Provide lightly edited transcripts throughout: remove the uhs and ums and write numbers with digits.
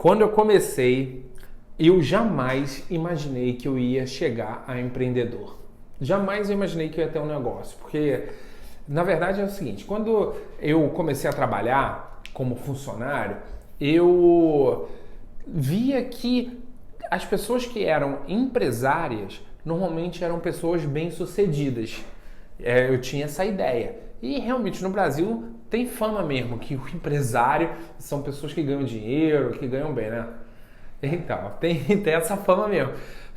Quando eu comecei, eu jamais imaginei que eu ia chegar a empreendedor. Jamais eu imaginei que eu ia ter um negócio, porque na verdade é o seguinte, quando eu comecei a trabalhar como funcionário, eu via que as pessoas que eram empresárias normalmente eram pessoas bem-sucedidas. Eu tinha essa ideia. E realmente no Brasil tem fama mesmo que o empresário são pessoas que ganham dinheiro, que ganham bem, né? Então, tem essa fama mesmo.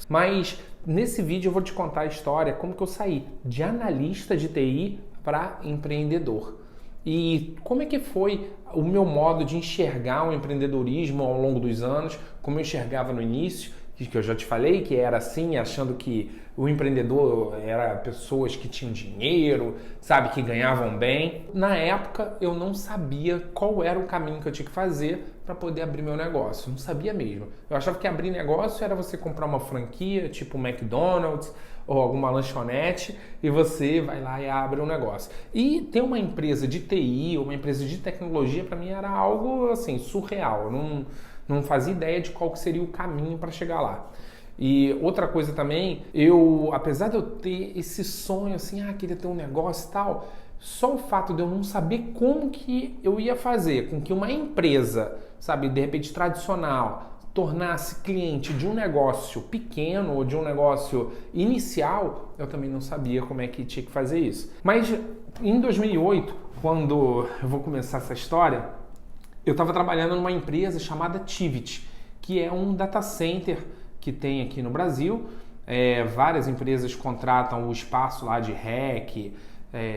Mas nesse vídeo eu vou te contar a história, como que eu saí de analista de TI para empreendedor. E como é que foi o meu modo de enxergar o empreendedorismo ao longo dos anos, como eu enxergava no início, que eu já te falei, que era assim, achando que o empreendedor era pessoas que tinham dinheiro, sabe, que ganhavam bem. Na época, eu não sabia qual era o caminho que eu tinha que fazer para poder abrir meu negócio. Não sabia mesmo. Eu achava que abrir negócio era você comprar uma franquia, tipo McDonald's ou alguma lanchonete, e você vai lá e abre um negócio. E ter uma empresa de TI, uma empresa de tecnologia, para mim era algo assim surreal. Eu não fazia ideia de qual seria o caminho para chegar lá. E outra coisa também, apesar de eu ter esse sonho assim, queria ter um negócio e tal, só o fato de eu não saber como que eu ia fazer com que uma empresa, sabe, de repente tradicional, tornasse cliente de um negócio pequeno ou de um negócio inicial, eu também não sabia como é que tinha que fazer isso. Mas em 2008, quando eu vou começar essa história, eu estava trabalhando numa empresa chamada Tivit, que é um data center que tem aqui no Brasil. Várias empresas contratam o espaço lá de REC,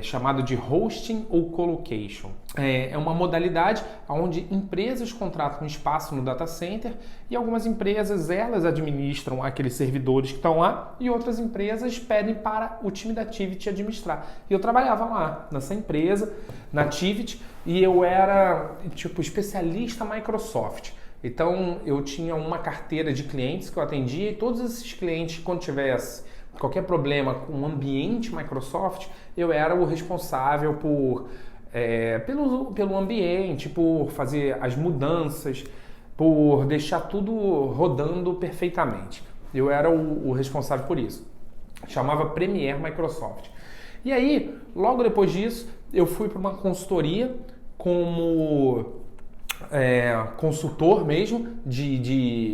chamado de hosting ou colocation. É uma modalidade onde empresas contratam um espaço no data center e algumas empresas elas administram aqueles servidores que estão lá e outras empresas pedem para o time da Tivit administrar. E eu trabalhava lá nessa empresa, na Tivit, e eu era tipo especialista Microsoft. Então eu tinha uma carteira de clientes que eu atendia e todos esses clientes, quando tivesse qualquer problema com o ambiente Microsoft, eu era o responsável pelo ambiente, por fazer as mudanças, por deixar tudo rodando perfeitamente. Eu era o responsável por isso. Chamava Premier Microsoft. E aí, logo depois disso, eu fui para uma consultoria como consultor mesmo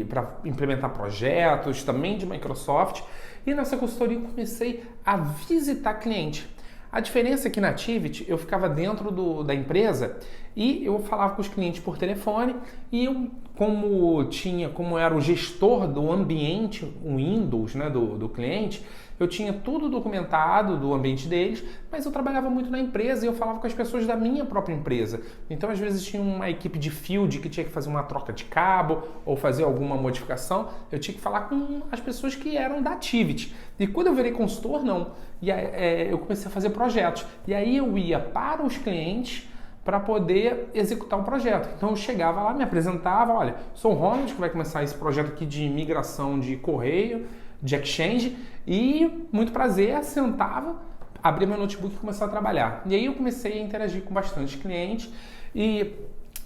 para implementar projetos também de Microsoft, e nessa consultoria eu comecei a visitar cliente. A diferença é que na Tivit eu ficava dentro da empresa e eu falava com os clientes por telefone, e eu, como era o gestor do ambiente Windows, né, do cliente, eu tinha tudo documentado do ambiente deles, mas eu trabalhava muito na empresa e eu falava com as pessoas da minha própria empresa. Então, às vezes, tinha uma equipe de field que tinha que fazer uma troca de cabo ou fazer alguma modificação. Eu tinha que falar com as pessoas que eram da Tivit. E quando eu virei consultor, não. E eu comecei a fazer projetos. E aí eu ia para os clientes para poder executar um projeto. Então eu chegava lá, me apresentava, olha, sou o Ronald, que vai começar esse projeto aqui de migração de correio, de Exchange, e muito prazer, sentava, abria meu notebook e começava a trabalhar. E aí eu comecei a interagir com bastante clientes, e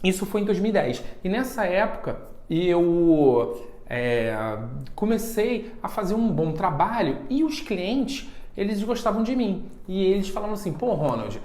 isso foi em 2010. E nessa época eu comecei a fazer um bom trabalho, e os clientes, eles gostavam de mim. E eles falavam assim, pô, Ronald,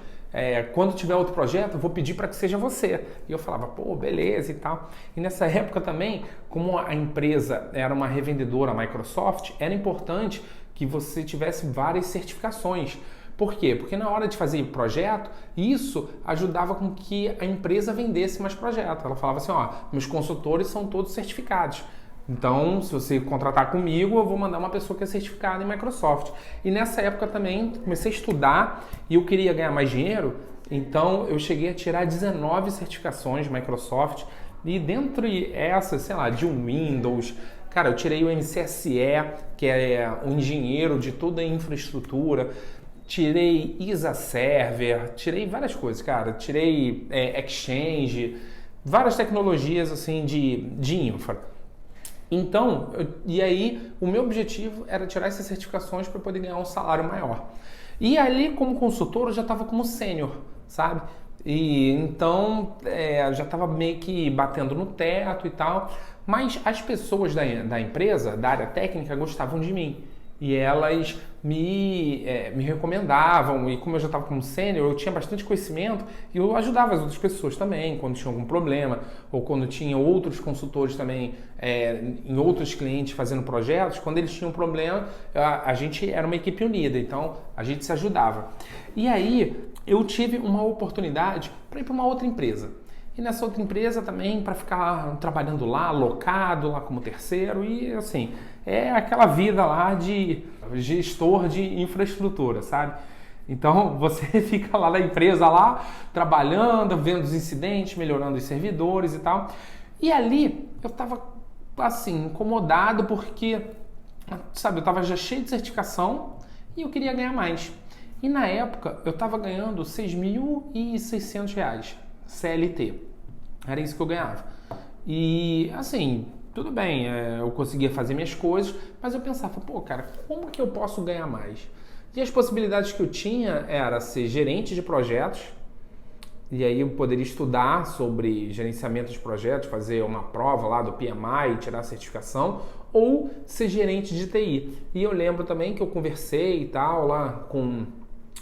quando tiver outro projeto, eu vou pedir para que seja você. E eu falava, pô, beleza e tal. E nessa época também, como a empresa era uma revendedora Microsoft, era importante que você tivesse várias certificações. Por quê? Porque na hora de fazer projeto, isso ajudava com que a empresa vendesse mais projetos. Ela falava assim, meus consultores são todos certificados. Então, se você contratar comigo, eu vou mandar uma pessoa que é certificada em Microsoft. E nessa época também comecei a estudar e eu queria ganhar mais dinheiro, então eu cheguei a tirar 19 certificações Microsoft, e dentre essas, sei lá, de um Windows, cara, eu tirei o MCSE, que é o engenheiro de toda a infraestrutura, tirei ISA Server, tirei várias coisas, cara, tirei Exchange, várias tecnologias assim de infra. Então, e aí o meu objetivo era tirar essas certificações para poder ganhar um salário maior. E ali, como consultor, eu já estava como sênior, sabe? E então já estava meio que batendo no teto e tal. Mas as pessoas da empresa, da área técnica, gostavam de mim. E elas me recomendavam, e como eu já estava como sênior, eu tinha bastante conhecimento e eu ajudava as outras pessoas também, quando tinha algum problema, ou quando tinha outros consultores também em outros clientes fazendo projetos, quando eles tinham problema, a gente era uma equipe unida, então a gente se ajudava. E aí eu tive uma oportunidade para ir para uma outra empresa. E nessa outra empresa também para ficar trabalhando lá, alocado lá como terceiro e assim, é aquela vida lá de gestor de infraestrutura, sabe? Então você fica lá na empresa lá, trabalhando, vendo os incidentes, melhorando os servidores e tal. E ali eu tava assim, incomodado porque, sabe, eu tava já cheio de certificação e eu queria ganhar mais. E na época eu tava ganhando R$ 6.600 CLT. Era isso que eu ganhava. E assim, tudo bem, eu conseguia fazer minhas coisas, mas eu pensava, pô, cara, como que eu posso ganhar mais? E as possibilidades que eu tinha era ser gerente de projetos, e aí eu poderia estudar sobre gerenciamento de projetos, fazer uma prova lá do PMI e tirar a certificação, ou ser gerente de TI. E eu lembro também que eu conversei e tal lá com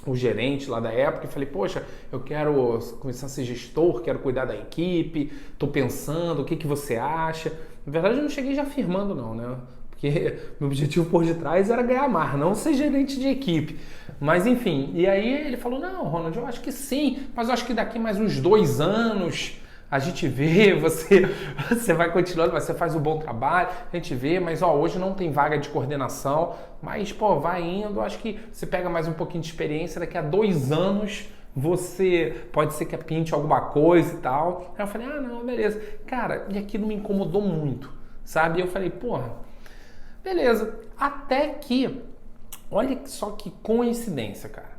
o gerente lá da época e falei, poxa, eu quero começar a ser gestor, quero cuidar da equipe, tô pensando, o que que você acha? Na verdade eu não cheguei já afirmando não, né? Porque meu objetivo por detrás era ganhar mais, não ser gerente de equipe. Mas enfim, e aí ele falou, não, Ronald, eu acho que sim, mas eu acho que daqui mais uns 2 anos a gente vê, você vai continuando, você faz um bom trabalho, a gente vê, mas hoje não tem vaga de coordenação, mas pô, vai indo, acho que você pega mais um pouquinho de experiência, daqui a 2 anos você pode ser que pinte alguma coisa e tal. Aí eu falei, não, beleza. Cara, e aquilo me incomodou muito, sabe? E eu falei, porra, beleza. Até que, olha só que coincidência, cara.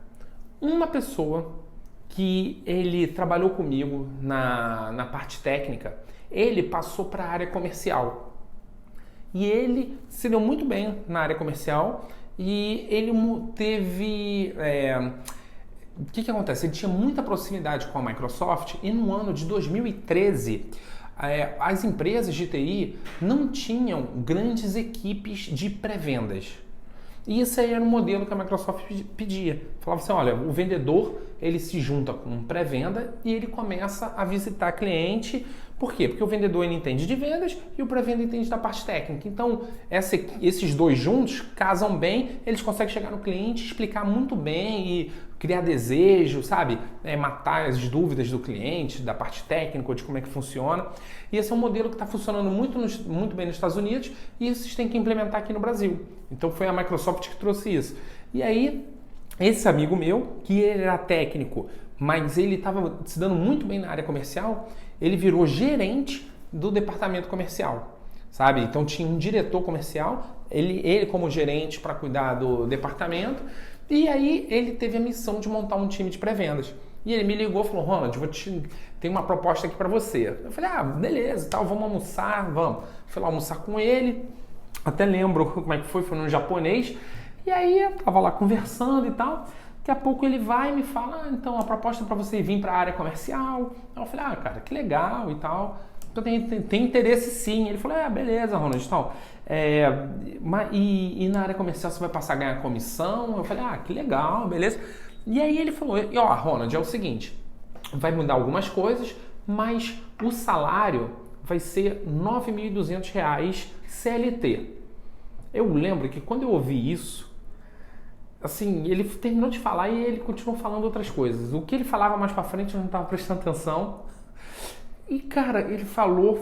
Uma pessoa que ele trabalhou comigo na parte técnica, ele passou para a área comercial. E ele se deu muito bem na área comercial e ele teve... o que acontece? Ele tinha muita proximidade com a Microsoft e no ano de 2013 as empresas de TI não tinham grandes equipes de pré-vendas. E isso aí era um modelo que a Microsoft pedia. Falava assim, olha, o vendedor ele se junta com pré-venda e ele começa a visitar cliente. Por quê? Porque o vendedor ele entende de vendas e o pré-venda entende da parte técnica. Então, esses dois juntos casam bem, eles conseguem chegar no cliente, explicar muito bem e criar desejo, sabe? Matar as dúvidas do cliente, da parte técnica, de como é que funciona. E esse é um modelo que está funcionando muito bem nos Estados Unidos e vocês têm que implementar aqui no Brasil. Então foi a Microsoft que trouxe isso. E aí, esse amigo meu, que ele era técnico, mas ele estava se dando muito bem na área comercial, ele virou gerente do departamento comercial, sabe? Então tinha um diretor comercial, ele como gerente para cuidar do departamento, e aí ele teve a missão de montar um time de pré-vendas. E ele me ligou e falou, Ronald, tem uma proposta aqui para você. Eu falei, beleza, tal, vamos almoçar, vamos. Fui lá almoçar com ele, até lembro como é que foi no japonês, e aí eu tava lá conversando e tal, daqui a pouco ele vai e me fala, então a proposta é para você vir para a área comercial. Aí eu falei, cara, que legal e tal, então tem interesse sim. Ele falou, beleza, Ronald, então, e na área comercial você vai passar a ganhar comissão? Eu falei, que legal, beleza. E aí ele falou, Ronald, é o seguinte, vai mudar algumas coisas, mas o salário vai ser R$ 9.200 CLT. Eu lembro que quando eu ouvi isso, assim, ele terminou de falar e ele continuou falando outras coisas. O que ele falava mais pra frente eu não estava prestando atenção. E, cara, ele falou.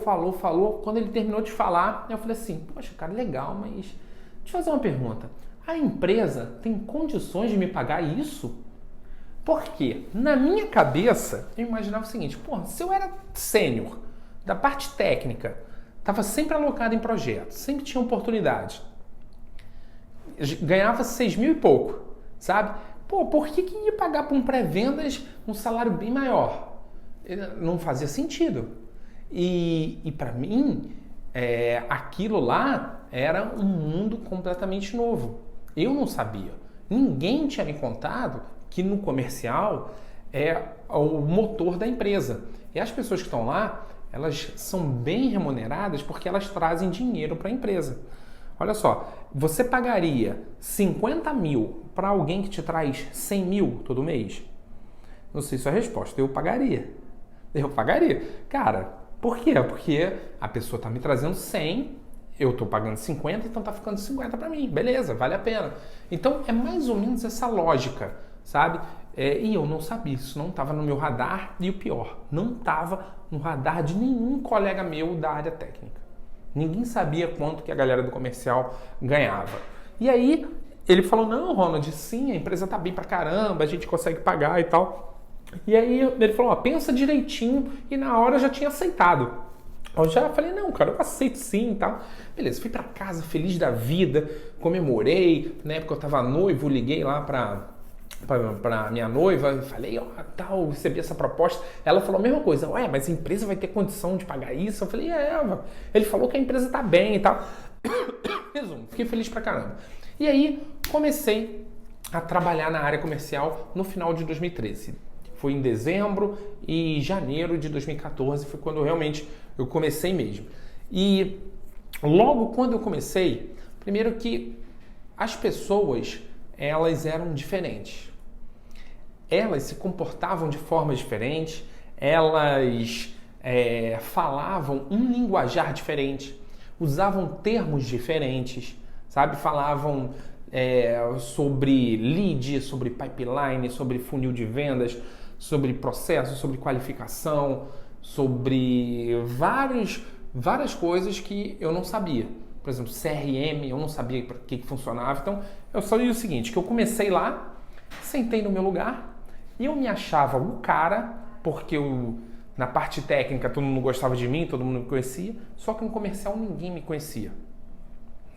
Quando ele terminou de falar, eu falei assim, poxa, cara, legal, mas deixa eu fazer uma pergunta. A empresa tem condições de me pagar isso? Por quê? Na minha cabeça, eu imaginava o seguinte, se eu era sênior, da parte técnica, estava sempre alocado em projetos, sempre tinha oportunidade, ganhava 6 mil e pouco, sabe? Por que ia pagar para um pré-vendas um salário bem maior? Não fazia sentido. E para mim, aquilo lá era um mundo completamente novo. Eu não sabia. Ninguém tinha me contado que no comercial o motor da empresa. E as pessoas que estão lá, elas são bem remuneradas porque elas trazem dinheiro para a empresa. Olha só, você pagaria 50 mil para alguém que te traz 100 mil todo mês? Não sei se é a resposta. Eu pagaria. Eu pagaria. Cara, por quê? Porque a pessoa está me trazendo 100, eu estou pagando 50, então está ficando 50 para mim. Beleza, vale a pena. Então é mais ou menos essa lógica, sabe? E eu não sabia, isso não estava no meu radar. E o pior, não estava no radar de nenhum colega meu da área técnica. Ninguém sabia quanto que a galera do comercial ganhava. E aí ele falou, não, Ronald, sim, a empresa tá bem pra caramba, a gente consegue pagar e tal. E aí ele falou, ó, pensa direitinho, e na hora eu já tinha aceitado. Eu já falei, não, cara, eu aceito sim e tal. Beleza, fui pra casa feliz da vida, comemorei, na época eu tava noivo, liguei lá pra minha noiva, falei, ó, tal, recebi essa proposta. Ela falou a mesma coisa, ué, mas a empresa vai ter condição de pagar isso? Eu falei, ele falou que a empresa tá bem e tal. Resumo, fiquei feliz pra caramba. E aí, comecei a trabalhar na área comercial no final de 2013. Foi em dezembro e janeiro de 2014, foi quando realmente eu comecei mesmo. E logo quando eu comecei, primeiro que as pessoas, elas eram diferentes. Elas se comportavam de forma diferente, elas falavam um linguajar diferente, usavam termos diferentes, sabe? Falavam sobre lead, sobre pipeline, sobre funil de vendas, sobre processo, sobre qualificação, sobre várias coisas que eu não sabia. Por exemplo, CRM, eu não sabia para que funcionava. Então, eu só digo o seguinte, que eu comecei lá, sentei no meu lugar e eu me achava o cara, porque na parte técnica todo mundo gostava de mim, todo mundo me conhecia, só que no comercial ninguém me conhecia.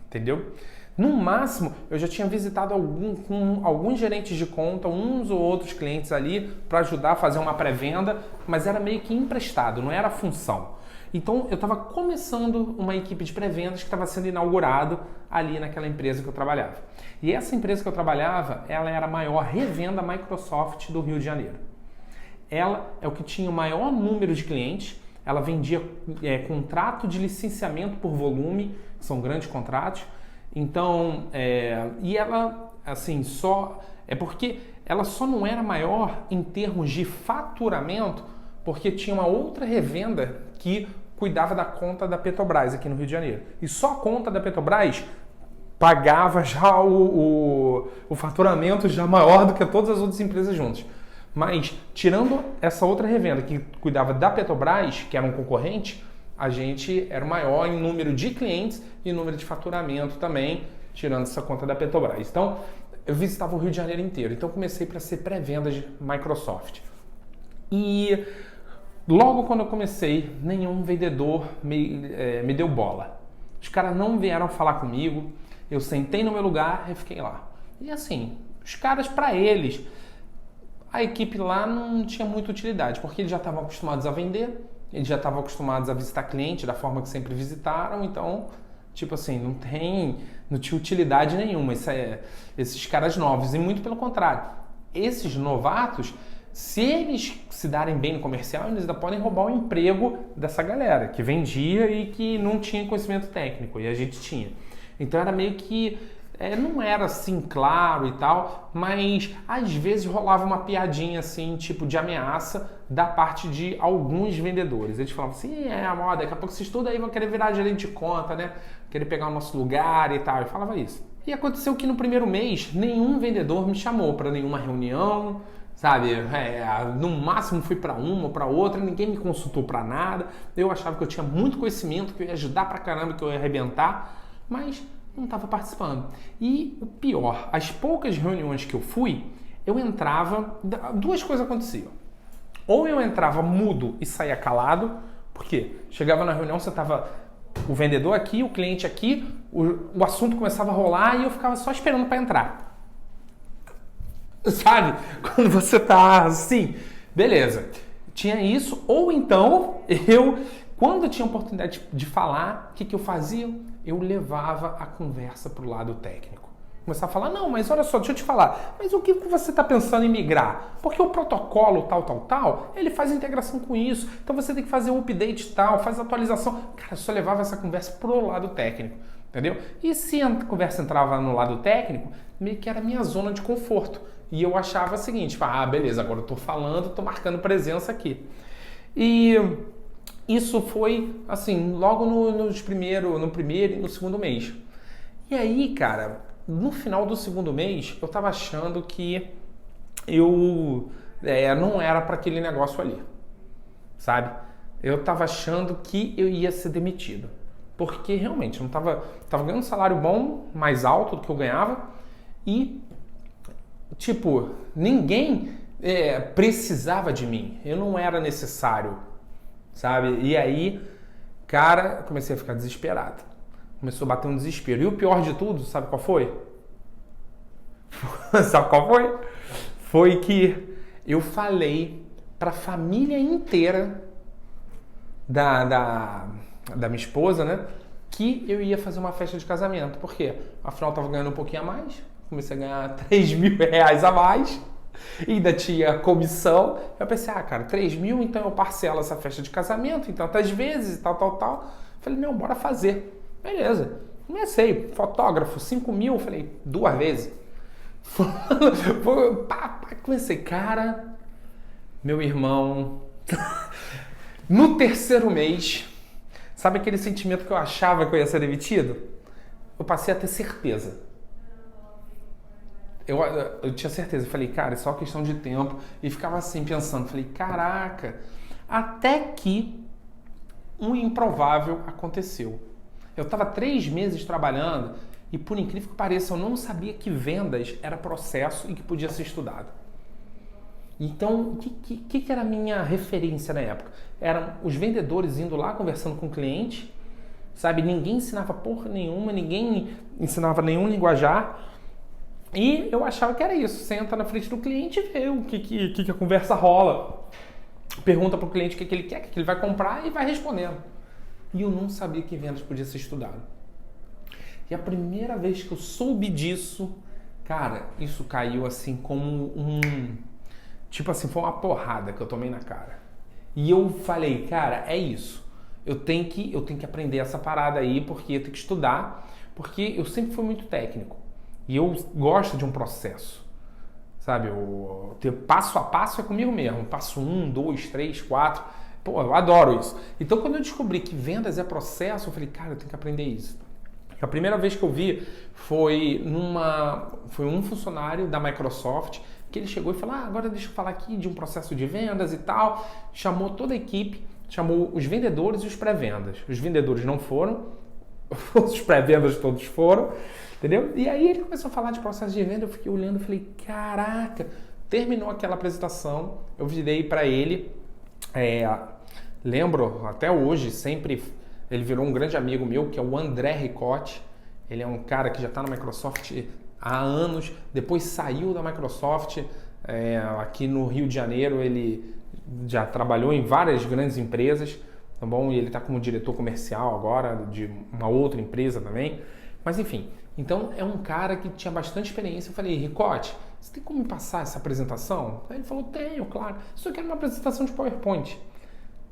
Entendeu? No máximo, eu já tinha visitado com alguns gerentes de conta, uns ou outros clientes ali para ajudar a fazer uma pré-venda, mas era meio que emprestado, não era função. Então, eu estava começando uma equipe de pré-vendas que estava sendo inaugurado ali naquela empresa que eu trabalhava. E essa empresa que eu trabalhava, ela era a maior revenda Microsoft do Rio de Janeiro. Ela é o que tinha o maior número de clientes, ela vendia contrato de licenciamento por volume, que são grandes contratos. Então, e ela, assim, porque ela só não era maior em termos de faturamento, porque tinha uma outra revenda que cuidava da conta da Petrobras aqui no Rio de Janeiro. E só a conta da Petrobras pagava já o faturamento já maior do que todas as outras empresas juntas. Mas, tirando essa outra revenda que cuidava da Petrobras, que era um concorrente, a gente era o maior em número de clientes e número de faturamento também, tirando essa conta da Petrobras. Então, eu visitava o Rio de Janeiro inteiro. Então, comecei para ser pré-venda de Microsoft. E logo quando eu comecei, nenhum vendedor me deu bola. Os caras não vieram falar comigo. Eu sentei no meu lugar e fiquei lá. E assim, os caras, para eles, a equipe lá não tinha muita utilidade, porque eles já estavam acostumados a vender, eles já estavam acostumados a visitar cliente da forma que sempre visitaram, então, tipo assim, não tinha utilidade nenhuma esses caras novos, e muito pelo contrário. Esses novatos, se eles se darem bem no comercial, eles ainda podem roubar o emprego dessa galera que vendia e que não tinha conhecimento técnico, e a gente tinha. Então era meio que, não era assim claro e tal, mas às vezes rolava uma piadinha assim, tipo de ameaça da parte de alguns vendedores. Eles falavam assim, daqui a pouco vocês tudo aí vão querer virar gerente de conta, né? Querer pegar o nosso lugar e tal. Eu falava isso. E aconteceu que no primeiro mês, nenhum vendedor me chamou para nenhuma reunião, sabe? No máximo fui para uma ou para outra, ninguém me consultou para nada. Eu achava que eu tinha muito conhecimento, que eu ia ajudar pra caramba, que eu ia arrebentar, mas não estava participando. E o pior, as poucas reuniões que eu fui, eu entrava, duas coisas aconteciam. Ou eu entrava mudo e saía calado, porque chegava na reunião, você tava o vendedor aqui, o cliente aqui, o assunto começava a rolar e eu ficava só esperando para entrar. Sabe? Quando você tá assim, beleza. Tinha isso, ou então quando eu tinha oportunidade de falar, o que eu fazia? Eu levava a conversa para o lado técnico. Começar a falar, não, mas olha só, deixa eu te falar, mas o que você está pensando em migrar? Porque o protocolo tal, ele faz integração com isso, então você tem que fazer o update tal, faz atualização. Cara, eu só levava essa conversa pro lado técnico, entendeu? E se a conversa entrava no lado técnico, meio que era a minha zona de conforto. E eu achava o seguinte, beleza, agora eu tô falando, tô marcando presença aqui. E isso foi, assim, logo no primeiro e no segundo mês. E aí, cara, no final do segundo mês, eu tava achando que eu não era para aquele negócio ali, sabe? Eu tava achando que eu ia ser demitido. Porque realmente, eu não tava ganhando um salário bom, mais alto do que eu ganhava, e, tipo, ninguém precisava de mim. Eu não era necessário, sabe? E aí, cara, comecei a ficar desesperado. Começou a bater um desespero. E o pior de tudo, sabe qual foi? Sabe qual foi? Foi que eu falei pra família inteira da minha esposa, né? Que eu ia fazer uma festa de casamento. Por quê? Afinal, eu tava ganhando um pouquinho a mais. Comecei a ganhar 3 mil reais a mais. E ainda tinha comissão. Eu pensei, cara, 3 mil, então eu parcelo essa festa de casamento em tantas vezes e tal. Falei, não, bora fazer. Beleza. Comecei. Fotógrafo, 5 mil. Falei, 2 vezes. Comecei, cara, meu irmão. No terceiro mês, sabe aquele sentimento que eu achava que eu ia ser demitido? Eu passei a ter certeza. Eu tinha certeza. Falei, cara, é só questão de tempo. E ficava assim pensando. Falei, caraca. Até que um improvável aconteceu. Eu estava 3 meses trabalhando e, por incrível que pareça, eu não sabia que vendas era processo e que podia ser estudado. Então, o que era a minha referência na época? Eram os vendedores indo lá, conversando com o cliente, sabe? Ninguém ensinava porra nenhuma, ninguém ensinava nenhum linguajar. E eu achava que era isso. Você entra na frente do cliente e vê o que a conversa rola. Pergunta para o cliente o que ele quer, o que ele vai comprar e vai respondendo. E eu não sabia que vendas podia ser estudado. E a primeira vez que eu soube disso, cara, isso caiu assim como tipo assim, foi uma porrada que eu tomei na cara. E eu falei, cara, é isso. Eu tenho que aprender essa parada aí, porque eu tenho que estudar, porque eu sempre fui muito técnico. E eu gosto de um processo. Sabe, o passo a passo é comigo mesmo. Passo 1, 2, 3, 4. Pô, eu adoro isso. Então, quando eu descobri que vendas é processo, eu falei, cara, eu tenho que aprender isso. A primeira vez que eu vi foi um funcionário da Microsoft que ele chegou e falou, agora deixa eu falar aqui de um processo de vendas e tal. Chamou toda a equipe, chamou os vendedores e os pré-vendas. Os vendedores não foram, os pré-vendas todos foram, entendeu? E aí ele começou a falar de processo de venda, eu fiquei olhando e falei, caraca, terminou aquela apresentação, eu virei para ele, lembro até hoje, sempre, ele virou um grande amigo meu, que é o André Ricotti. Ele é um cara que já está na Microsoft há anos, depois saiu da Microsoft, aqui no Rio de Janeiro ele já trabalhou em várias grandes empresas, tá bom? E ele está como diretor comercial agora de uma outra empresa também, mas enfim, então é um cara que tinha bastante experiência. Eu falei, Ricotti, você tem como me passar essa apresentação? Aí ele falou, tenho, claro, só quero uma apresentação de PowerPoint.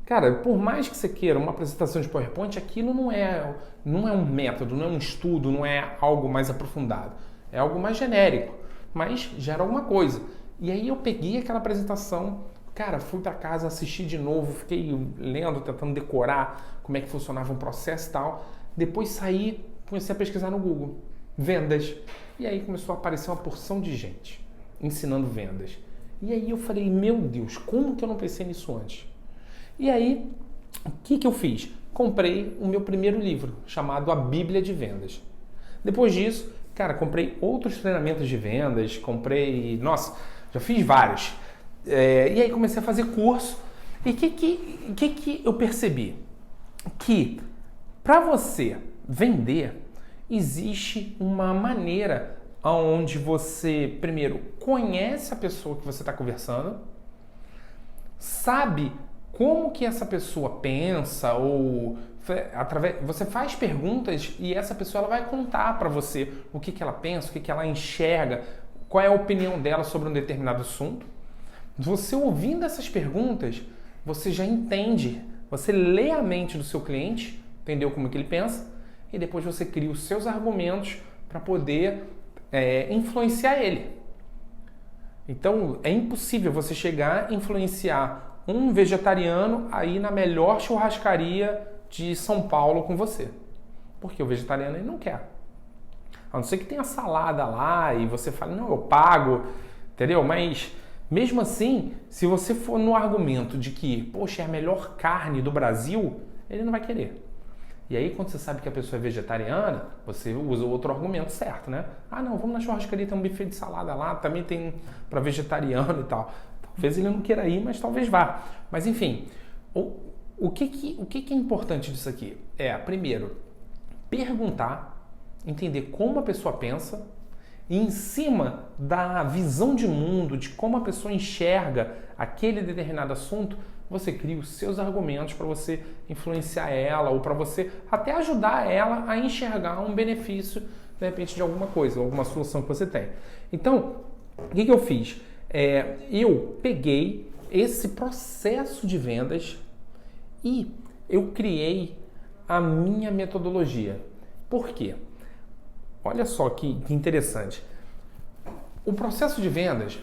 Cara, por mais que você queira uma apresentação de PowerPoint, aquilo não é um método, não é um estudo, não é algo mais aprofundado. É algo mais genérico, mas gera alguma coisa. E aí eu peguei aquela apresentação, cara, fui para casa, assisti de novo, fiquei lendo, tentando decorar como é que funcionava o processo e tal. Depois saí, comecei a pesquisar no Google, vendas. E aí começou a aparecer uma porção de gente ensinando vendas. E aí eu falei, meu Deus, como que eu não pensei nisso antes? E aí, o que eu fiz? Comprei o meu primeiro livro, chamado A Bíblia de Vendas. Depois disso, cara, comprei outros treinamentos de vendas, já fiz vários. E aí comecei a fazer curso. E o que eu percebi? Que para você vender, existe uma maneira onde você, primeiro, conhece a pessoa que você está conversando, sabe como que essa pessoa pensa ou Você faz perguntas e essa pessoa ela vai contar para você o que ela pensa, o que ela enxerga, qual é a opinião dela sobre um determinado assunto. Você ouvindo essas perguntas, você já entende, você lê a mente do seu cliente, entendeu como que ele pensa, e depois você cria os seus argumentos para poder influenciar ele. Então, é impossível você chegar e influenciar um vegetariano a ir na melhor churrascaria de São Paulo com você. Porque o vegetariano ele não quer. A não ser que tenha salada lá e você fale, não, eu pago, entendeu? Mas, mesmo assim, se você for no argumento de que, poxa, é a melhor carne do Brasil, ele não vai querer. E aí, quando você sabe que a pessoa é vegetariana, você usa o outro argumento certo, né? Ah, não, vamos na churrascaria, tem um buffet de salada lá, também tem para vegetariano e tal. Talvez ele não queira ir, mas talvez vá. Mas, enfim, o que é importante disso aqui? Primeiro, perguntar, entender como a pessoa pensa e em cima da visão de mundo, de como a pessoa enxerga aquele determinado assunto, você cria os seus argumentos para você influenciar ela ou para você até ajudar ela a enxergar um benefício, de repente, de alguma coisa, alguma solução que você tem. Então, o que eu fiz? Eu peguei esse processo de vendas e eu criei a minha metodologia. Por quê? Olha só que interessante. O processo de vendas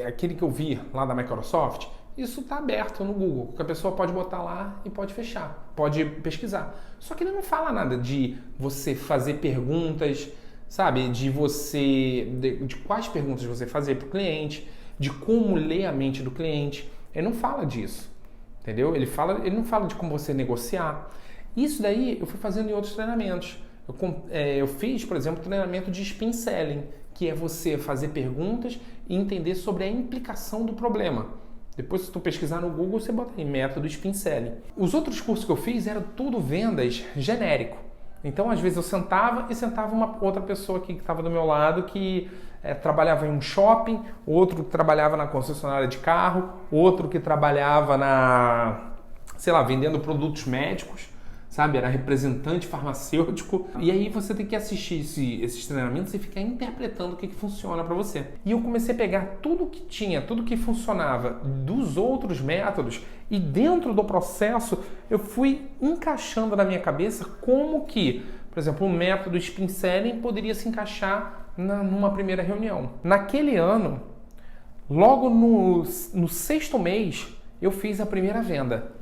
aquele que eu vi lá da Microsoft, isso está aberto no Google, que a pessoa pode botar lá e pode fechar, pode pesquisar. Só que ele não fala nada de você fazer perguntas, sabe? De quais perguntas você fazer para o cliente, de como ler a mente do cliente. Ele não fala disso, entendeu? Ele não fala de como você negociar. Isso daí eu fui fazendo em outros treinamentos. Eu fiz, por exemplo, treinamento de spin selling, que é você fazer perguntas e entender sobre a implicação do problema. Depois, se tu pesquisar no Google, você bota aí método spin selling. Os outros cursos que eu fiz eram tudo vendas genérico. Então, às vezes eu sentava uma outra pessoa aqui que estava do meu lado que trabalhava em um shopping, outro que trabalhava na concessionária de carro, outro que trabalhava vendendo produtos médicos, sabe? Era representante farmacêutico. E aí você tem que assistir esses treinamentos e ficar interpretando o que funciona para você. E eu comecei a pegar tudo que funcionava dos outros métodos e dentro do processo eu fui encaixando na minha cabeça como que, por exemplo, o método spin selling poderia se encaixar numa primeira reunião. Naquele ano, logo no 6º mês, eu fiz a primeira venda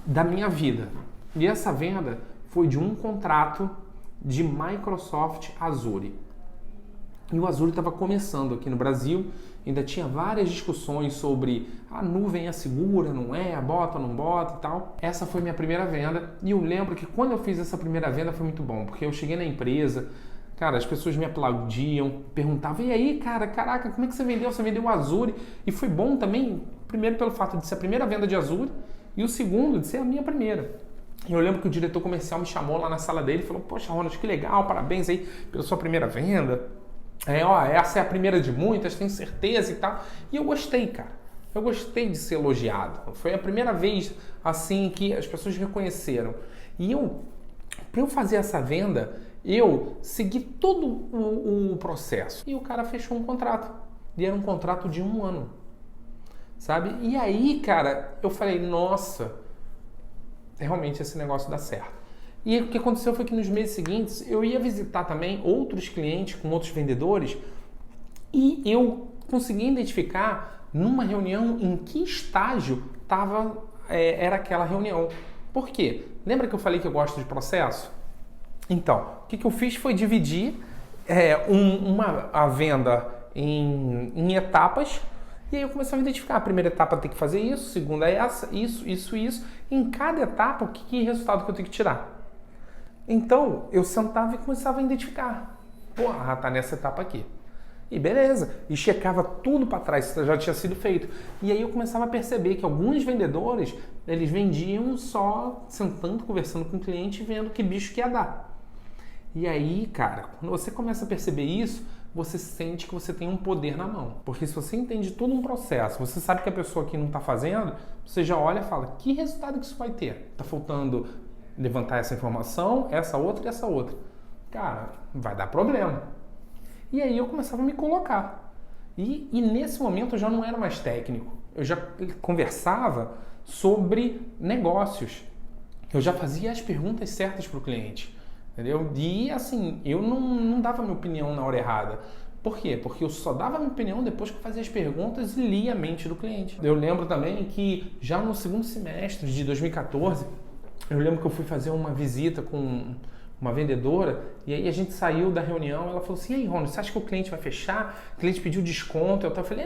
da minha vida. E essa venda foi de um contrato de Microsoft Azure. E o Azure estava começando aqui no Brasil, ainda tinha várias discussões sobre a nuvem é segura, não é, bota, não bota e tal. Essa foi minha primeira venda e eu lembro que quando eu fiz essa primeira venda foi muito bom, porque eu cheguei na empresa, cara, as pessoas me aplaudiam, perguntavam, e aí, cara, caraca, como é que você vendeu? Você vendeu o Azure? E foi bom também, primeiro pelo fato de ser a primeira venda de Azure e o segundo de ser a minha primeira. Eu lembro que o diretor comercial me chamou lá na sala dele e falou, poxa, Ronald, que legal, parabéns aí pela sua primeira venda. Essa é a primeira de muitas, tenho certeza e tal. E eu gostei, cara. Eu gostei de ser elogiado. Foi a primeira vez, assim, que as pessoas reconheceram. E para eu fazer essa venda, eu segui todo o processo. E o cara fechou um contrato. E era um contrato de 1 ano. Sabe? E aí, cara, eu falei, nossa, realmente esse negócio dá certo. E o que aconteceu foi que nos meses seguintes eu ia visitar também outros clientes com outros vendedores e eu consegui identificar numa reunião em que estágio era aquela reunião. Por quê? Lembra que eu falei que eu gosto de processo? Então, o que eu fiz foi dividir a venda em etapas. E aí eu comecei a identificar, a primeira etapa tem que fazer isso, a segunda é essa, isso. Em cada etapa, que resultado que eu tenho que tirar? Então, eu sentava e começava a identificar. Porra, tá nessa etapa aqui. E beleza. E checava tudo para trás, já tinha sido feito. E aí eu começava a perceber que alguns vendedores, eles vendiam só sentando, conversando com o cliente e vendo que bicho que ia dar. E aí, cara, quando você começa a perceber isso, você sente que você tem um poder na mão. Porque se você entende todo um processo, você sabe que a pessoa aqui não está fazendo, você já olha e fala, que resultado que isso vai ter? Está faltando levantar essa informação, essa outra e essa outra. Cara, vai dar problema. E aí eu começava a me colocar. E nesse momento eu já não era mais técnico. Eu já conversava sobre negócios. Eu já fazia as perguntas certas para o cliente. Entendeu? E assim, eu não dava minha opinião na hora errada. Por quê? Porque eu só dava minha opinião depois que eu fazia as perguntas e lia a mente do cliente. Eu lembro também que já no segundo semestre de 2014, eu lembro que eu fui fazer uma visita com uma vendedora, e aí a gente saiu da reunião, ela falou assim, e aí, Ronald, você acha que o cliente vai fechar? O cliente pediu desconto, eu falei,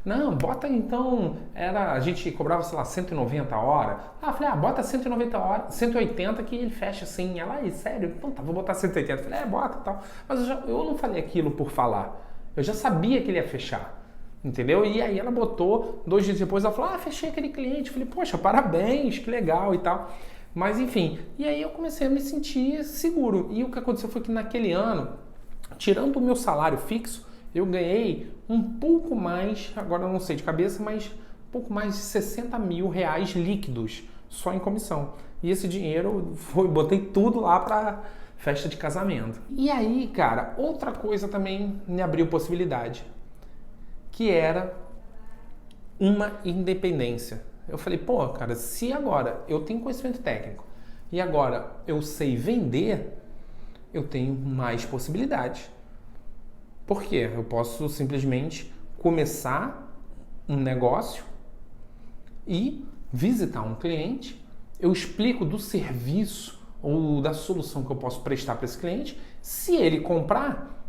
não, bota então, a gente cobrava, sei lá, 190 a hora. Eu falei, bota 190 a hora, 180 que ele fecha assim. Ela, sério? Então tá, vou botar 180. Eu falei, bota e tal. Mas eu não falei aquilo por falar, eu já sabia que ele ia fechar. Entendeu? E aí ela botou, 2 dias depois ela falou, fechei aquele cliente. Eu falei, poxa, parabéns, que legal e tal. Mas enfim, e aí eu comecei a me sentir seguro. E o que aconteceu foi que naquele ano, tirando o meu salário fixo, eu ganhei um pouco mais, agora eu não sei de cabeça, mas um pouco mais de 60 mil reais líquidos, só em comissão. E esse dinheiro, botei tudo lá para festa de casamento. E aí, cara, outra coisa também me abriu possibilidade, que era uma independência. Eu falei, cara, se agora eu tenho conhecimento técnico e agora eu sei vender, eu tenho mais possibilidades. Por quê? Eu posso simplesmente começar um negócio e visitar um cliente, eu explico do serviço ou da solução que eu posso prestar para esse cliente. Se ele comprar,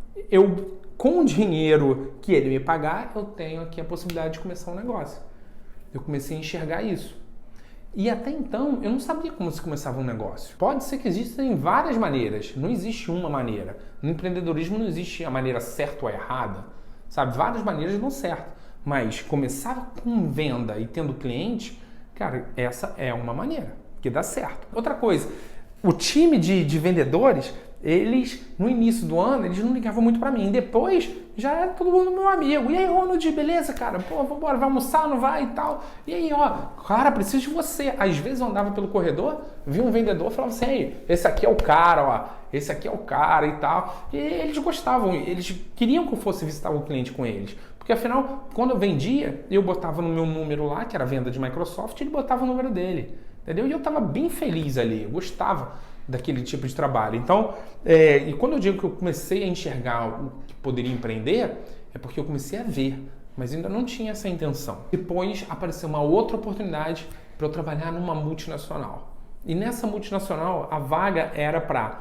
com o dinheiro que ele me pagar, eu tenho aqui a possibilidade de começar um negócio. Eu comecei a enxergar isso. E até então, eu não sabia como se começava um negócio. Pode ser que existam várias maneiras, não existe uma maneira. No empreendedorismo não existe a maneira certa ou errada, sabe? Várias maneiras dão certo. Mas começar com venda e tendo cliente, cara, essa é uma maneira que dá certo. Outra coisa, o time de vendedores, eles, no início do ano, eles não ligavam muito pra mim. Depois, já era todo mundo meu amigo. E aí, Ronald, beleza, cara? Vambora, vai almoçar, não vai e tal. E aí, cara, preciso de você. Às vezes eu andava pelo corredor, via um vendedor e falava assim, ei, esse aqui é o cara, esse aqui é o cara e tal. E eles gostavam, eles queriam que eu fosse visitar o cliente com eles. Porque afinal, quando eu vendia, eu botava no meu número lá, que era a venda de Microsoft, ele botava o número dele. Entendeu? E eu tava bem feliz ali, eu gostava daquele tipo de trabalho. Então, e quando eu digo que eu comecei a enxergar o que poderia empreender, é porque eu comecei a ver, mas ainda não tinha essa intenção. Depois apareceu uma outra oportunidade para eu trabalhar numa multinacional. E nessa multinacional, a vaga era para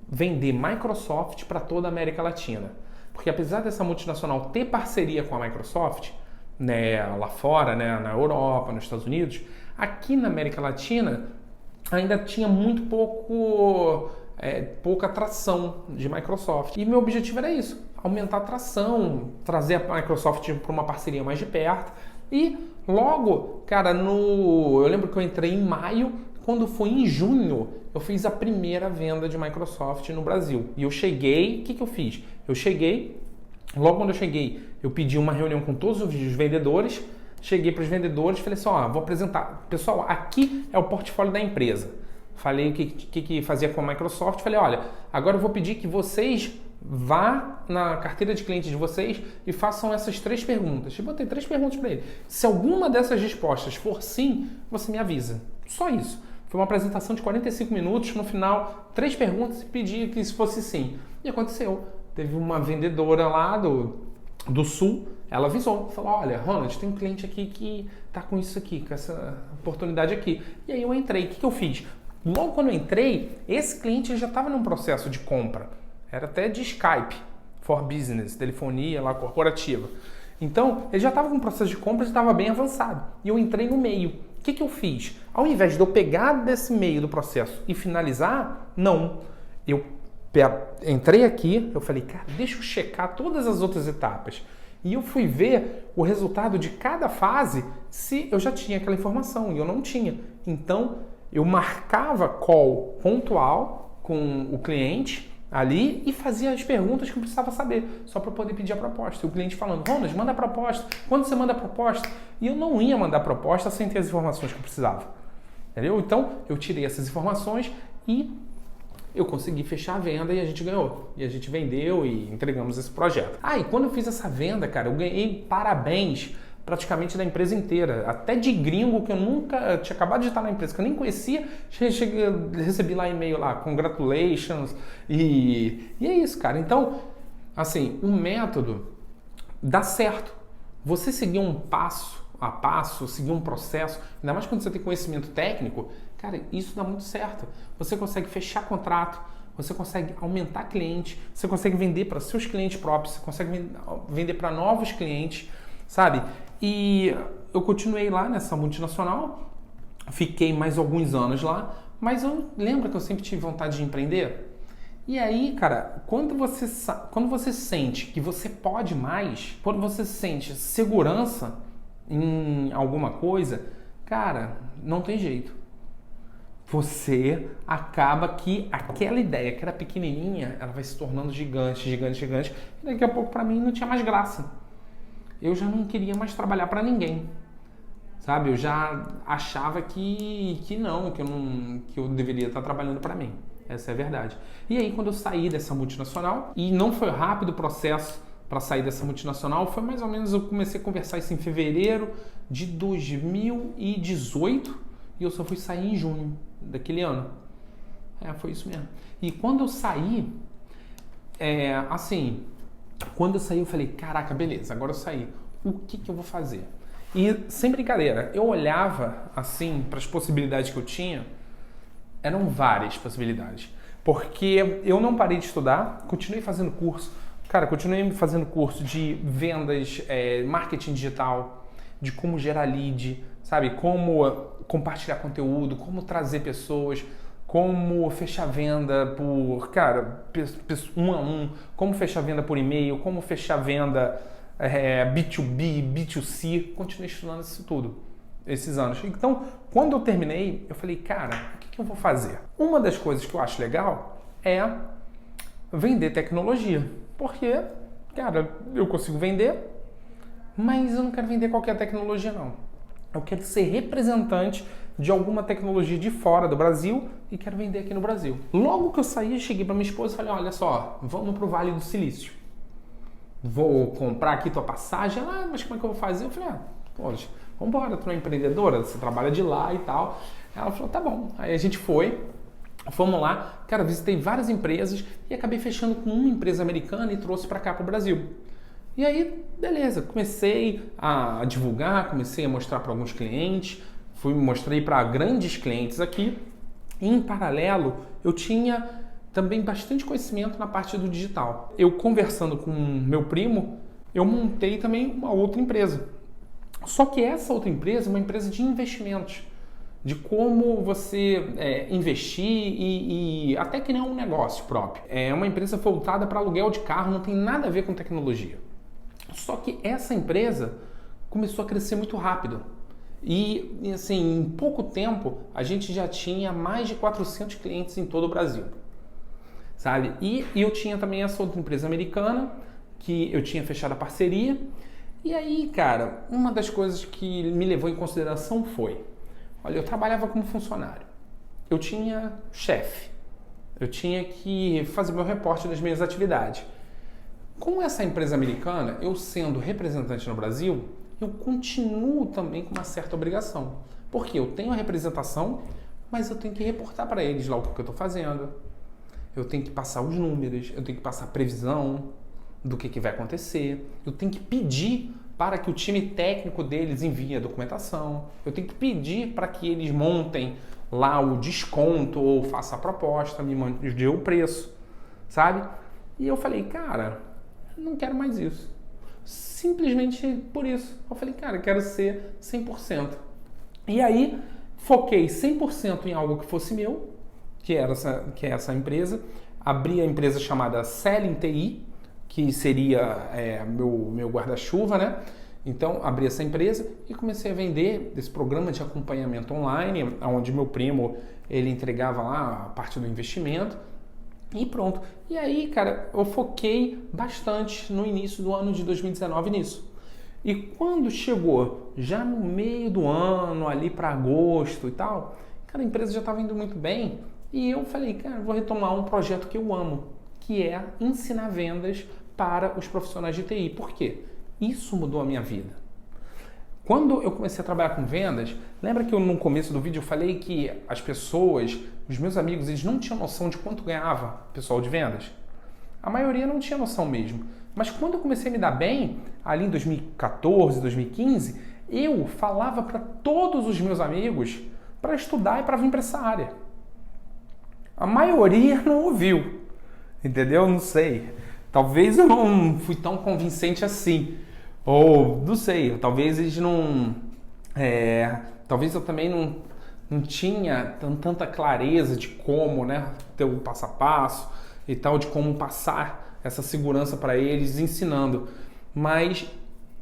vender Microsoft para toda a América Latina. Porque apesar dessa multinacional ter parceria com a Microsoft, né, lá fora, né, na Europa, nos Estados Unidos, aqui na América Latina ainda tinha muito pouca atração de Microsoft. E meu objetivo era isso, aumentar a atração, trazer a Microsoft para uma parceria mais de perto. E logo, cara, eu lembro que eu entrei em maio, quando foi em junho, eu fiz a primeira venda de Microsoft no Brasil. E eu cheguei, o que eu fiz? Logo quando eu cheguei, eu pedi uma reunião com todos os vendedores, cheguei para os vendedores e falei assim, vou apresentar. Pessoal, aqui é o portfólio da empresa. Falei o que fazia com a Microsoft. Falei, olha, agora eu vou pedir que vocês vá na carteira de clientes de vocês e façam essas 3 perguntas. Eu botei 3 perguntas para ele. Se alguma dessas respostas for sim, você me avisa. Só isso. Foi uma apresentação de 45 minutos. No final, 3 perguntas e pedi que isso fosse sim. E aconteceu. Teve uma vendedora lá do Sul, ela avisou, falou, olha, Ronald, tem um cliente aqui que tá com isso aqui, com essa oportunidade aqui. E aí eu entrei, o que eu fiz? Logo quando eu entrei, esse cliente já estava num processo de compra, era até de Skype for Business, telefonia lá corporativa. Então, ele já estava com um processo de compra, já estava bem avançado. E eu entrei no meio. O que eu fiz? Ao invés de eu pegar desse meio do processo e finalizar, não. Eu entrei aqui, eu falei, cara, deixa eu checar todas as outras etapas. E eu fui ver o resultado de cada fase se eu já tinha aquela informação, e eu não tinha. Então, eu marcava call pontual com o cliente ali e fazia as perguntas que eu precisava saber, só para poder pedir a proposta. E o cliente falando, Ronald, manda a proposta. Quando você manda a proposta? E eu não ia mandar a proposta sem ter as informações que eu precisava. Entendeu? Então, eu tirei essas informações e eu consegui fechar a venda e a gente ganhou. E a gente vendeu e entregamos esse projeto. E quando eu fiz essa venda, cara, eu ganhei parabéns praticamente da empresa inteira. Até de gringo, que eu nunca tinha acabado de estar na empresa, que eu nem conhecia, recebi lá e-mail lá, congratulations, e é isso, cara. Então, assim, o método dá certo. Você seguir um passo a passo, seguir um processo, ainda mais quando você tem conhecimento técnico, cara, isso dá muito certo. Você consegue fechar contrato, você consegue aumentar cliente, você consegue vender para seus clientes próprios, você consegue vender para novos clientes, sabe? E eu continuei lá nessa multinacional, fiquei mais alguns anos lá, mas eu lembro que eu sempre tive vontade de empreender. E aí, cara, quando você sente que você pode mais, quando você sente segurança em alguma coisa, cara, não tem jeito. Você acaba que aquela ideia que era pequenininha, ela vai se tornando gigante, gigante, gigante, e daqui a pouco para mim não tinha mais graça. Eu já não queria mais trabalhar para ninguém, sabe? Eu já achava que eu deveria estar trabalhando para mim. Essa é a verdade. E aí, quando eu saí dessa multinacional, e não foi rápido o processo para sair dessa multinacional, foi mais ou menos, eu comecei a conversar isso em fevereiro de 2018 e eu só fui sair em junho daquele ano. Foi isso mesmo. E quando eu saí, quando eu saí, eu falei, caraca, beleza, agora eu saí. O que eu vou fazer? E, sem brincadeira, eu olhava, assim, para as possibilidades que eu tinha, eram várias possibilidades. Porque eu não parei de estudar, continuei fazendo curso. Cara, continuei fazendo curso de vendas, marketing digital, de como gerar lead, sabe? Como compartilhar conteúdo, como trazer pessoas, como fechar venda por, cara, um a um, como fechar venda por e-mail, como fechar venda B2B, B2C. Continuei estudando isso tudo, esses anos. Então, quando eu terminei, eu falei, cara, o que eu vou fazer? Uma das coisas que eu acho legal é vender tecnologia. Porque, cara, eu consigo vender, mas eu não quero vender qualquer tecnologia, não. Eu quero ser representante de alguma tecnologia de fora do Brasil e quero vender aqui no Brasil. Logo que eu saí, eu cheguei para minha esposa e falei, olha só, vamos para o Vale do Silício. Vou comprar aqui tua passagem. Ela, mas como é que eu vou fazer? Eu falei, poxa, vamos embora, tu é empreendedora, você trabalha de lá e tal. Ela falou, tá bom. Aí a gente fomos lá, cara, visitei várias empresas e acabei fechando com uma empresa americana e trouxe para cá para o Brasil. E aí, beleza, comecei a divulgar, comecei a mostrar para alguns clientes, mostrei para grandes clientes aqui. E, em paralelo, eu tinha também bastante conhecimento na parte do digital. Eu conversando com meu primo, eu montei também uma outra empresa. Só que essa outra empresa é uma empresa de investimentos, de como você investir e até criar um negócio próprio. É uma empresa voltada para aluguel de carro, não tem nada a ver com tecnologia. Só que essa empresa começou a crescer muito rápido. E assim, em pouco tempo, a gente já tinha mais de 400 clientes em todo o Brasil. Sabe? E eu tinha também essa outra empresa americana, que eu tinha fechado a parceria. E aí, cara, uma das coisas que me levou em consideração foi... Olha, eu trabalhava como funcionário. Eu tinha chefe. Eu tinha que fazer meu reporte das minhas atividades. Com essa empresa americana, eu sendo representante no Brasil, eu continuo também com uma certa obrigação. Porque eu tenho a representação, mas eu tenho que reportar para eles lá o que eu estou fazendo. Eu tenho que passar os números, eu tenho que passar a previsão do que vai acontecer. Eu tenho que pedir para que o time técnico deles envie a documentação. Eu tenho que pedir para que eles montem lá o desconto ou faça a proposta, me mandem o preço, sabe? E eu falei, cara, não quero mais isso. Simplesmente por isso. Eu falei, cara, eu quero ser 100%. E aí, foquei 100% em algo que fosse meu, que é essa empresa. Abri a empresa chamada Selling TI, que seria meu guarda-chuva, né? Então, abri essa empresa e comecei a vender esse programa de acompanhamento online, onde meu primo, ele entregava lá a parte do investimento. E pronto. E aí, cara, eu foquei bastante no início do ano de 2019 nisso. E quando chegou já no meio do ano, ali para agosto e tal, cara, a empresa já estava indo muito bem. E eu falei, cara, vou retomar um projeto que eu amo, que é ensinar vendas para os profissionais de TI. Por quê? Isso mudou a minha vida. Quando eu comecei a trabalhar com vendas, lembra que eu no começo do vídeo eu falei que as pessoas, os meus amigos, eles não tinham noção de quanto ganhava o pessoal de vendas? A maioria não tinha noção mesmo. Mas quando eu comecei a me dar bem, ali em 2014, 2015, eu falava para todos os meus amigos para estudar e para vir para essa área. A maioria não ouviu, entendeu? Não sei. Talvez eu não fui tão convincente assim. Ou, não sei, talvez eles não... talvez eu também não tinha tanta clareza de como, né, ter o passo a passo e tal, de como passar essa segurança para eles ensinando. Mas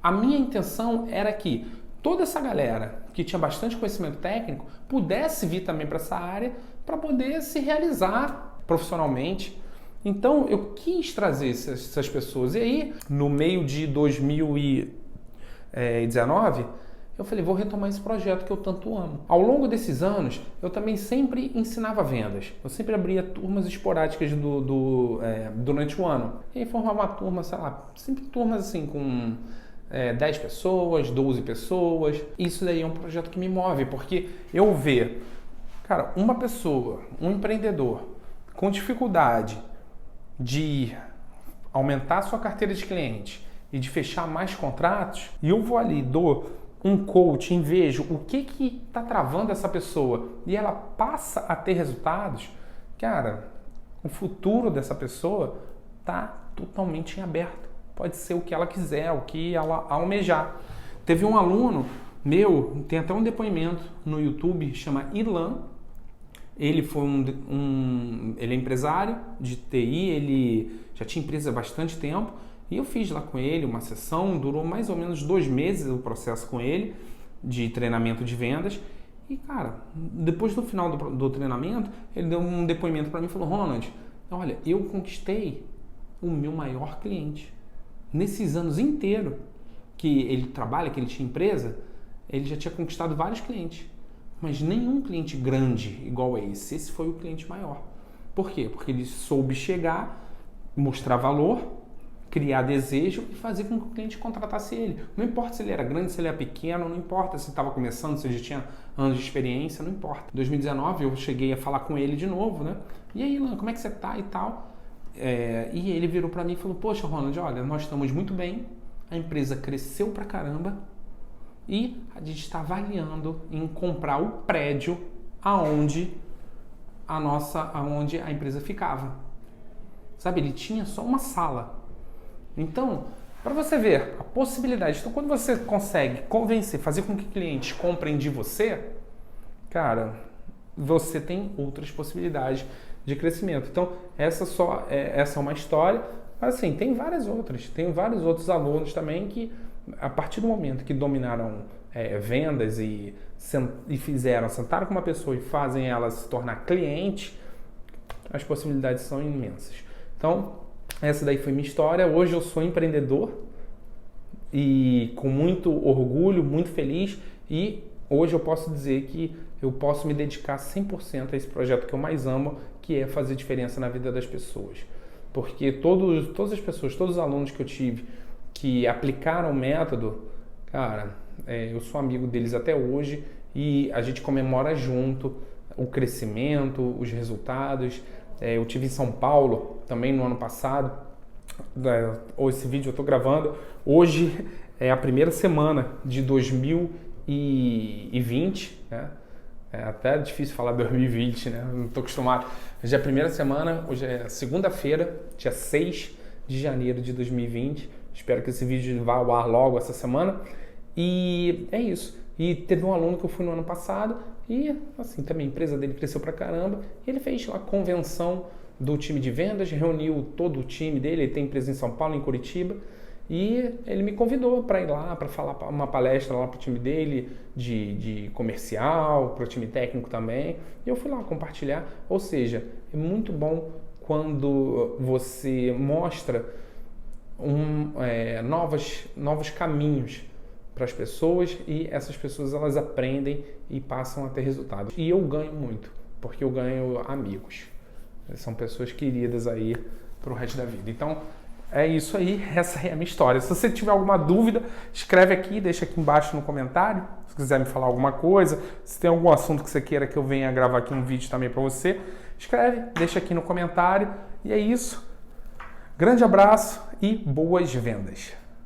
a minha intenção era que toda essa galera que tinha bastante conhecimento técnico pudesse vir também para essa área para poder se realizar profissionalmente. Então eu quis trazer essas pessoas. E aí, no meio de 2019, eu falei, vou retomar esse projeto que eu tanto amo. Ao longo desses anos, eu também sempre ensinava vendas. Eu sempre abria turmas esporádicas durante o ano. E aí formava uma turma, sei lá, sempre turmas assim com 10 pessoas, 12 pessoas. Isso daí é um projeto que me move, porque eu ver, cara, uma pessoa, um empreendedor com dificuldade de aumentar a sua carteira de cliente e de fechar mais contratos, e eu vou ali, dou um coaching, vejo o que está travando essa pessoa e ela passa a ter resultados, cara, o futuro dessa pessoa está totalmente em aberto. Pode ser o que ela quiser, o que ela almejar. Teve um aluno meu, tem até um depoimento no YouTube, chama Ilan. Ele foi ele é empresário de TI, ele já tinha empresa há bastante tempo, e eu fiz lá com ele uma sessão, durou mais ou menos 2 meses o processo com ele, de treinamento de vendas. E cara, depois do final do treinamento, ele deu um depoimento para mim e falou, Ronald, olha, eu conquistei o meu maior cliente. Nesses anos inteiros que ele trabalha, que ele tinha empresa, ele já tinha conquistado vários clientes. Mas nenhum cliente grande igual a esse. Esse foi o cliente maior. Por quê? Porque ele soube chegar, mostrar valor, criar desejo e fazer com que o cliente contratasse ele. Não importa se ele era grande, se ele era pequeno, não importa se estava começando, se ele já tinha anos de experiência, não importa. Em 2019 eu cheguei a falar com ele de novo, né? E aí, Ilan, como é que você tá e tal? E ele virou para mim e falou, poxa, Ronald, olha, nós estamos muito bem, a empresa cresceu pra caramba, e a gente está avaliando em comprar o prédio aonde a empresa ficava. Sabe, ele tinha só uma sala. Então, para você ver a possibilidade. Então, quando você consegue convencer, fazer com que clientes comprem de você, cara, você tem outras possibilidades de crescimento. Então, essa é uma história. Mas assim, tem várias outras. Tem vários outros alunos também que, a partir do momento que dominaram vendas e sentaram com uma pessoa e fazem ela se tornar cliente, as possibilidades são imensas. Então, essa daí foi minha história. Hoje eu sou empreendedor e com muito orgulho, muito feliz, e hoje eu posso dizer que eu posso me dedicar 100% a esse projeto que eu mais amo, que é fazer diferença na vida das pessoas. Porque todas as pessoas, todos os alunos que eu tive que aplicaram o método, cara, eu sou amigo deles até hoje e a gente comemora junto o crescimento, os resultados. Eu tive em São Paulo também no ano passado. Esse vídeo eu estou gravando. Hoje é a primeira semana de 2020, né? É até difícil falar 2020, né? Não estou acostumado. Hoje é a primeira semana, hoje é segunda-feira, dia 6 de janeiro de 2020. Espero que esse vídeo vá ao ar logo essa semana. E é isso. E teve um aluno que eu fui no ano passado e, assim, também a empresa dele cresceu pra caramba. E ele fez uma convenção do time de vendas, reuniu todo o time dele. Ele tem empresa em São Paulo, em Curitiba. E ele me convidou para ir lá, para falar uma palestra lá para o time dele, de comercial, para o time técnico também. E eu fui lá compartilhar. Ou seja, é muito bom quando você mostra novos caminhos para as pessoas e essas pessoas elas aprendem e passam a ter resultados. E eu ganho muito, porque eu ganho amigos. São pessoas queridas aí para o resto da vida. Então, é isso aí, essa é a minha história. Se você tiver alguma dúvida, escreve aqui, deixa aqui embaixo no comentário. Se quiser me falar alguma coisa, se tem algum assunto que você queira que eu venha gravar aqui um vídeo também para você, escreve, deixa aqui no comentário. E é isso. Grande abraço e boas vendas!